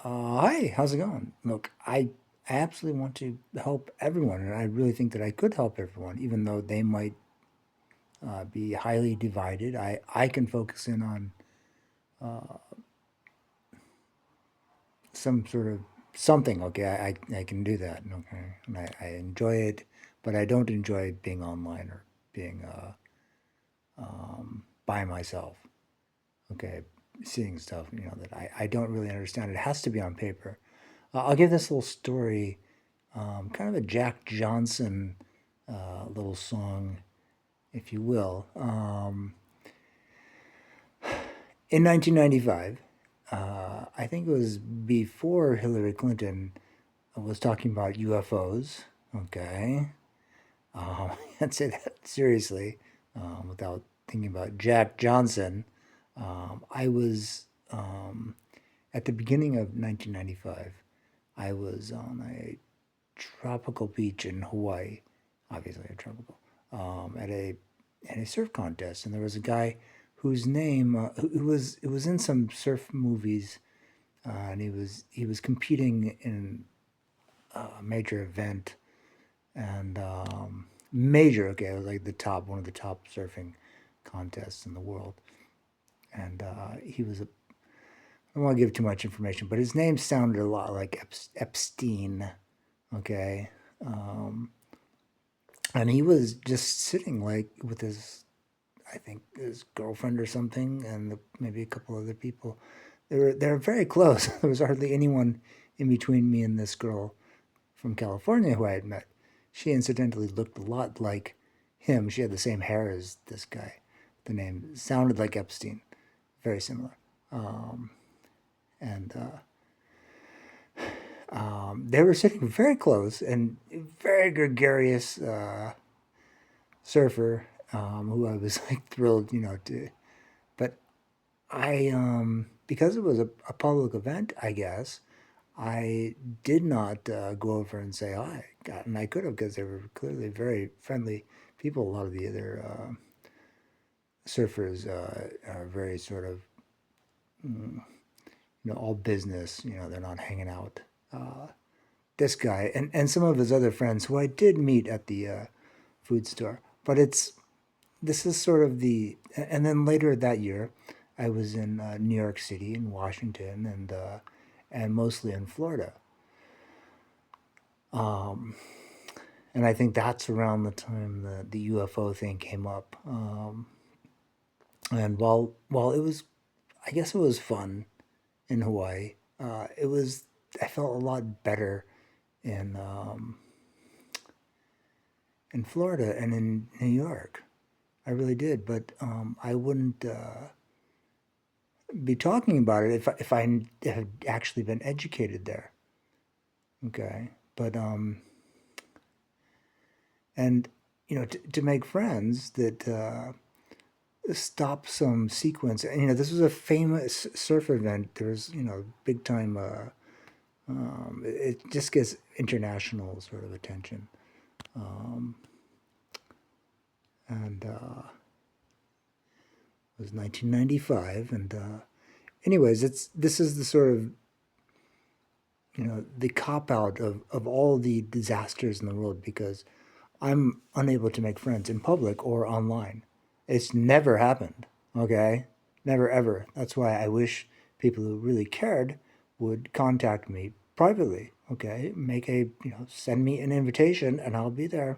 Hi, how's it going? Look, I absolutely want to help everyone, and I really think that I could help everyone, even though they might be highly divided. I can focus in on some sort of something. Okay, I can do that. Okay, and I enjoy it, but I don't enjoy being online or being by myself. Okay, seeing stuff that I don't really understand. It has to be on paper. I'll give this little story, kind of a Jack Johnson little song, if you will. In 1995, I think it was before Hillary Clinton was talking about UFOs. Okay, I'd say that seriously, without thinking about Jack Johnson. I was at the beginning of 1995. I was on a tropical beach in Hawaii, obviously a tropical, at a surf contest, and there was a guy whose name who was it was in some surf movies, and he was competing in a major event and major. Okay, it was like the top one of the top surfing contests in the world, and he was a. I don't want to give too much information, but his name sounded a lot like Epstein. Okay, and he was just sitting like with his, I think his girlfriend or something, and maybe a couple other people. They were very close. There was hardly anyone in between me and this girl from California who I had met. She incidentally looked a lot like him. She had the same hair as this guy. The name sounded like Epstein, very similar. And they were sitting very close and very gregarious surfer, who I was like thrilled, to. But because it was a public event, I guess, I did not go over and say hi. And I could have, because they were clearly very friendly people. A lot of the other surfers are very sort of, all business. They're not hanging out. This guy and some of his other friends who I did meet at the food store. But this is sort of and then later that year, I was in New York City and Washington and mostly in Florida. And I think that's around the time the UFO thing came up. And while it was, I guess it was fun in Hawaii. It was I felt a lot better in in Florida and in New York. I really did, but I wouldn't be talking about it if I had actually been educated there. Okay, but and to make friends that stop some sequence. And, this was a famous surf event. There's big time. It just gets international sort of attention, and it was 1995. And anyways, this is the sort of the cop out of all the disasters in the world, because I'm unable to make friends in public or online. It's never happened. Okay, never ever. That's why I wish people who really cared would contact me privately. Okay, make a send me an invitation and I'll be there.